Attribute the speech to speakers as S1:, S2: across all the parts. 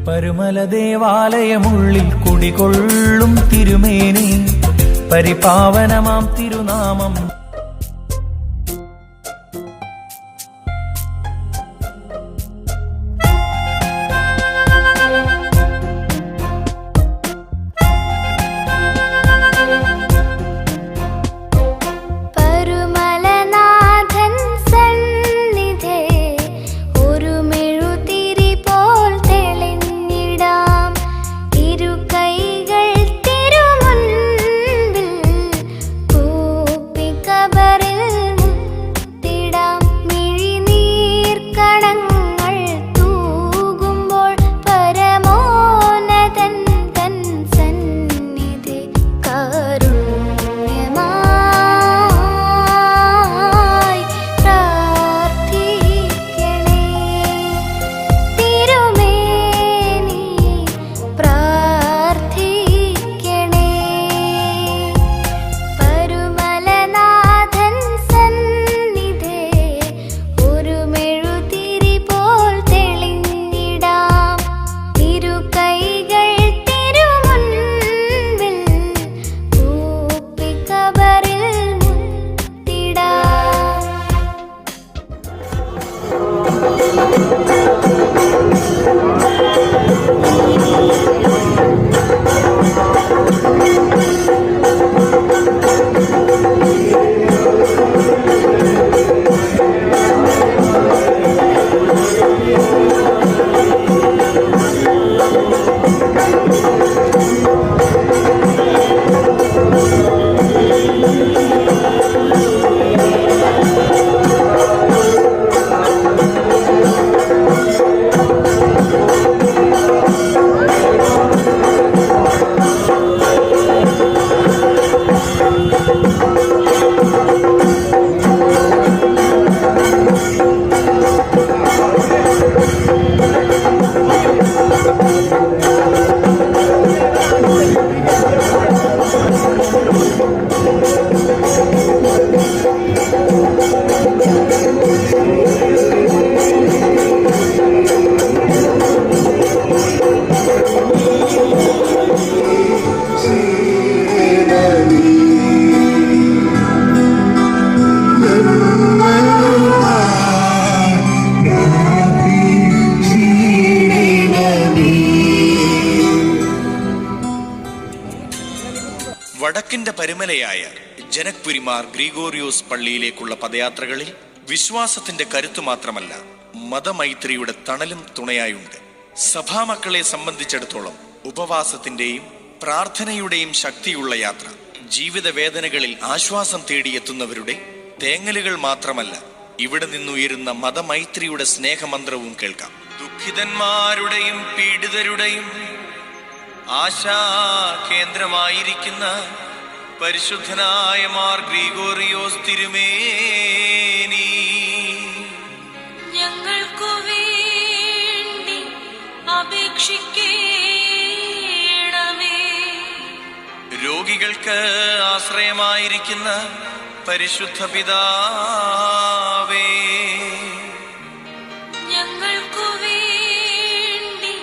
S1: പരുമല ദേവാലയമുള്ളിൽ കുടികൊള്ളും തിരുമേനി, പരിപാവനമാം തിരുനാമം.
S2: വടക്കിന്റെ പരുമലയായ ജനക്പുരി മാർ ഗ്രിഗോറിയോസ് പള്ളിയിലേക്കുള്ള പദയാത്രകളിൽ വിശ്വാസത്തിന്റെ കരുത്തു മാത്രമല്ല, മതമൈത്രിയുടെ തണലും തുണയായുണ്ട്. സഭാമക്കളെ സംബന്ധിച്ചിടത്തോളം ഉപവാസത്തിന്റെയും പ്രാർത്ഥനയുടെയും ശക്തിയുള്ള യാത്ര ജീവിത വേദനകളിൽ ആശ്വാസം തേടിയെത്തുന്നവരുടെ തേങ്ങലുകൾ മാത്രമല്ല, ഇവിടെ നിന്നുയരുന്ന മതമൈത്രിയുടെ സ്നേഹമന്ത്രവും കേൾക്കാം. ദുഃഖിതന്മാരുടെയും പീഡിതരുടെയും ആശാ കേന്ദ്രമായിരിക്കുന്ന പരിശുദ്ധനായ മാർ ഗ്രിഗോറിയോസ് തിരുമേനി,
S3: ഞങ്ങൾക്കു വേണ്ടി അപേക്ഷിക്കണമേ.
S2: രോഗികൾക്ക് ആശ്രയമായിരിക്കുന്ന പരിശുദ്ധ പിതാവേ,
S3: ഞങ്ങൾക്കു വേണ്ടി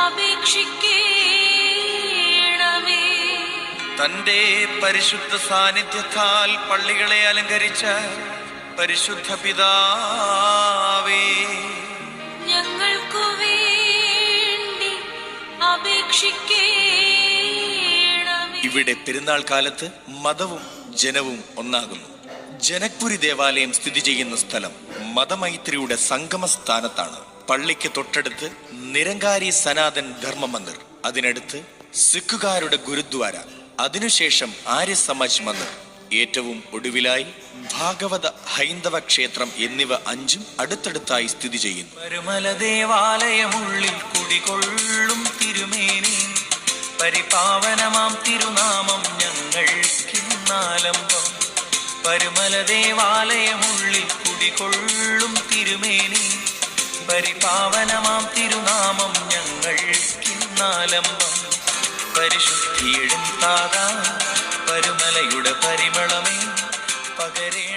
S3: അപേക്ഷിക്കണമേ.
S2: തന്റെ പരിശുദ്ധ സാന്നിധ്യത്താൽ പള്ളികളെ അലങ്കരിച്ച പരിശുദ്ധ പിതാവേ,
S3: ഞങ്ങൾക്കു വേണ്ടി അപേക്ഷിക്കണമേ.
S2: ഇവിടെ പെരുന്നാൾ കാലത്ത് മതവും ജനവും ഒന്നാകുന്നു. ജനക്പുരി ദേവാലയം സ്ഥിതി ചെയ്യുന്ന സ്ഥലം മതമൈത്രിയുടെ സംഗമ സ്ഥാനത്താണ്. പള്ളിക്ക് തൊട്ടടുത്ത് നിരങ്കാരി സനാതൻ ധർമ്മ മന്ദിർ, അതിനടുത്ത് സിഖുകാരുടെ ഗുരുദ്വാര, അതിനുശേഷം ആര്യ സമാജ് മന്ദിർ, ഏറ്റവും ഒടുവിലായി ഭാഗവത ഹൈന്ദവ ക്ഷേത്രം എന്നിവ 5 അടുത്തടുത്തായി സ്ഥിതി ചെയ്യുന്നു.
S1: പരുമല ദേവാലയമുള്ളിൽ കുടികൊള്ളും തിരുമേനി, പരിപാവനമാം തിരുനാമം ഞങ്ങൾക്കിന്നാലംബം. പരുമല ദേവാലയമുള്ളിൽ കുടികൊള്ളും തിരുമേനി, പരിപാവനമാം തിരുനാമം ഞങ്ങൾക്കിന്നാലംബം. പരിശുദ്ധിയെഴും താതാ പരുമലയുടെ പരിമളമേ പകരേ